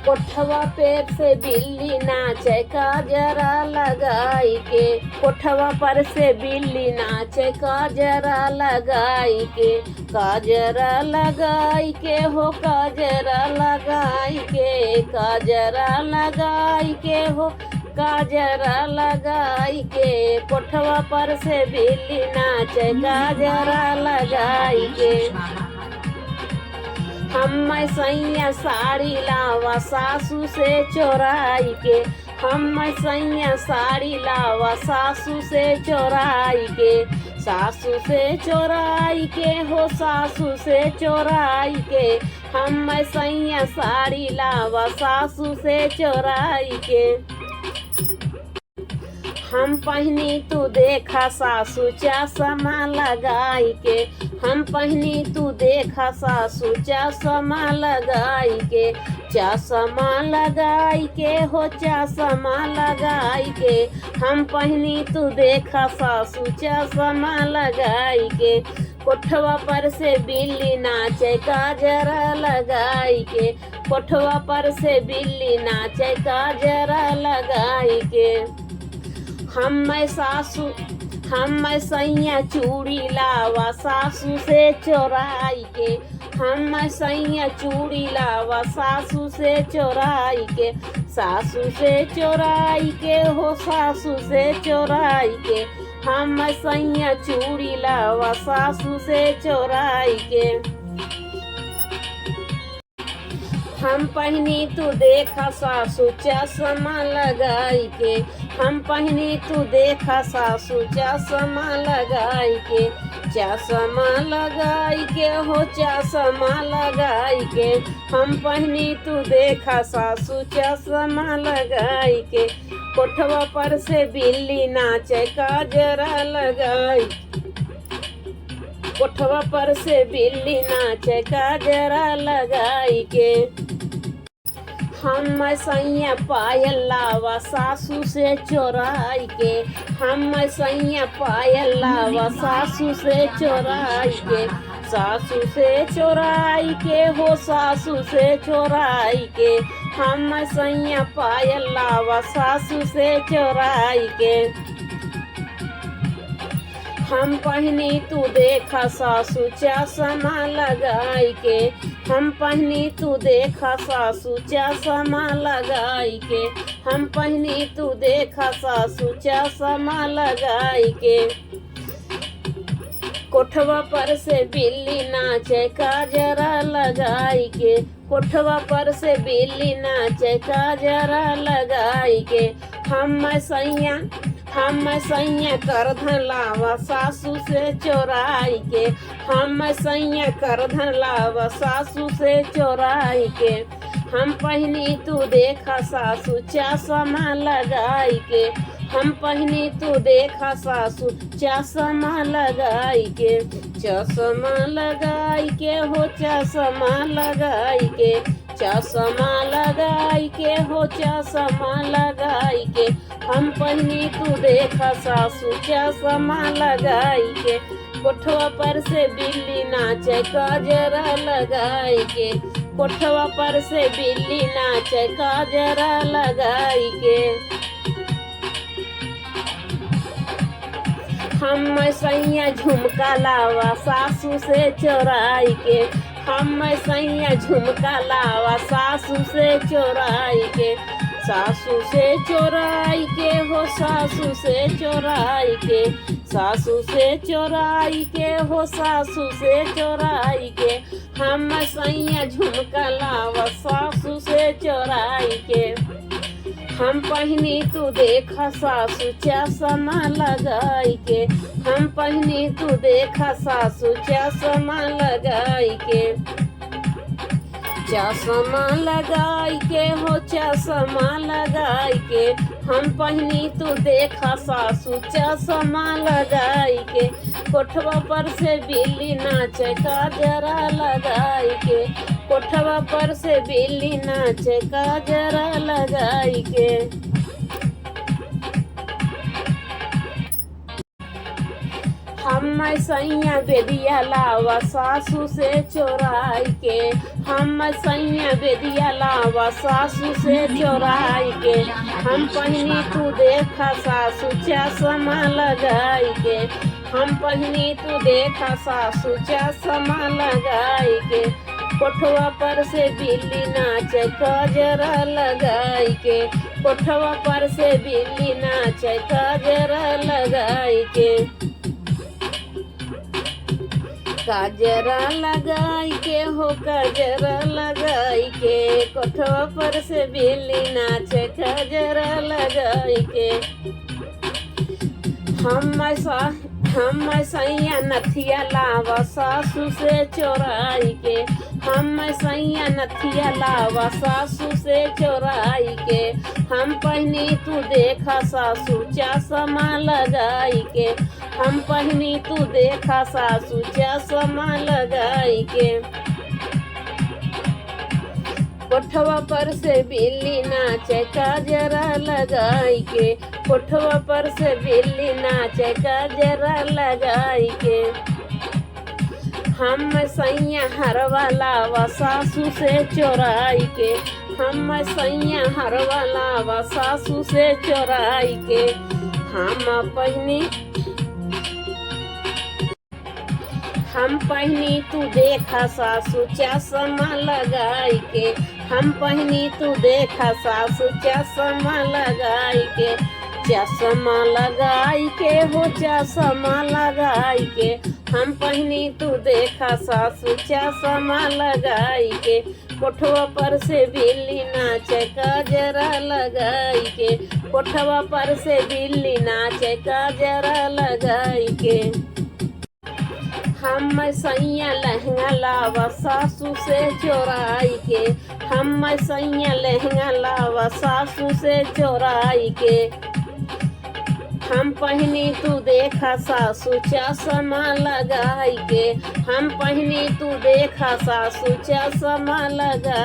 कोठवा पे से बिल्ली नाचे काजरा लगाई के। कोठवा पर से बिल्ली नाचे काजरा लगाई के। काजरा लगाई के हो काजरा लगाई के। काजरा लगाई के हो काजरा लगाई के। कोठवा पर से बिल्ली नाचे काजरा लगाई के। हम सैया साड़ी लावा सासू से चोराई के। हम सैया साड़ी लावा सासू से चोराई के। सासू से चोराई के हो सासू से चोराई के। हम सैया साड़ी लावा सासू से चोराई के। हम पहनी तू देखा सासू चश्मा लगाई के। हम पहनी तू देखा सासू चश्मा लगाई के। चश्मा लगाई के हो चश्मा लगाई के। हम पहनी तू देखा सासू चश्मा लगाई के। कोठवा पर से बिल्ली नाचे काजरा लगाई के। कोठवा पर से बिल्ली नाचे काजरा लगाई के। हम सैया चूड़ी लावा सासू से चोराई के। हम सैया चूड़ी लावा सासू से चोराई के। सासू से चोराई के हो सासू से चोराई के। हम सैया चूड़ी लावा सासू से चोराई के। हम पहनी तू देखा सासू चश्मा लगाई के। हम पहनी तू देखा सासू चश्मा लगाई के। चश्मा लगाई के हो चश्मा लगाई के। हम पहनी तू देखा सासू चश्मा लगाई के। कोठवा पर से बिल्ली नाचे काजरा लगाई। कोठवा पर से बिल्ली नाचे काजरा लगाई के। हम सैया पायल लावा सासू से चोराई के। हम सैया पायल लावा सासू से चोराई के। सासू से चोराई के हो सासू से चोराई के। हम सैया पायल लावा सासू से चोराई के। हम पहनी तू देखा सासू चश्मा लगाई के। हम पहनी तू देखा सासू चश्मा लगाई के। हम पहनी तू देखा सासू चश्मा लगाई के। कोठवा पर से बिल्ली नाचे काजरा लगाई के। कोठवा पर से बिल्ली नाचे काजरा लगाई के। हम सैया करधन लावा सासू से चोराई के। हम सैया करधन लावा सासू से चोराई के। हम पहनी तू देखा सासू चश्मा लगाई के। हम पहनी तू देखा सासू चश्मा लगाई के। चश्मा लगाई के हो चश्मा लगाई के। चश्मा लगाई के हो चश्मा लगाई के। हम पहनी तू देखा सासू चश्मा लगाई के। कोठवा पर से बिल्ली नाचे काजरा लगाई के। कोठवा पर से बिल्ली नाचे काजरा लगाई के। हम सैया झुमका लावा सासू से चोराई के। हम सैया झुमका लावा सासू से चोराई के। सासू से चोराई के हो सासू से चोराई के। सासू से चोराई के हो सासू से चोराई के। हम सैया झुमका लावा सासू से चोराई के। हम पहनी तू देखा सासू चश्मा लगाई के। हम पहनी तू देखा सासू चश्मा लगाई के। चश्मा लगाई के हो चश्मा लगाई के। हम पहनी तू देखा सासू चश्मा लगाई के। कोठवा पर से बिल्ली नाचे काजरा लगाई के। कोठवा पर से बिल्ली नाचे काजरा लगाई के। हम हम सैया बेदिया लावा सासू से चोराई के, हम सैया बेदिया लावा सासू से चोराई के। हम पहनी तू देखा सासू चश्मा लगाई के, हम पहनी तू देखा सासू चश्मा लगाई के। कोठवा पर से बिल्ली नाचे कजरा लगाई के, कोठवा पर से बिल्ली नाचे कजरा लगाई के। काजरा लगाई के हो काजरा लगाई के, कोठवा पर से बिल्ली नाचे काजरा लगाई के। हम सैया नथिया लावा सासू से चोराई के, हम सैया नथिया लावा सासू से चोराई के। हम पहनी तू देखा सासू चश्मा लगाई के, हम पहनी तू देखा सासू चश्मा लगाई के। कोठवा पर से बिल्ली नाचे काजरा लगाई के, कोठवा पर से बिल्ली नाचे काजरा लगाई के। हम सैया हरवा लावा सासू से चोराई के, हम सैया हरवा लावा सासू से चोराई के। हम पहनी तू देखा सासू चश्मा लगाई के, हम पहनी तू देखा सासू चश्मा लगाई के। चश्मा लगाई के हो चश्मा लगाई के, हम पहनी तू देखा सासू चश्मा लगाई के। कोठवा पर से बिल्ली नाचे काजरा लगाई के, कोठवा पर से बिल्ली नाचे काजरा लगाई के। हम सैया लहंगा लावा सासू से चोराई के, हम सैया लहंगा लावा सासू से चोराई के। हम पहनी तू देखा सासू चश्मा लगाई के, हम पहनी तू देखा सासू चश्मा लगा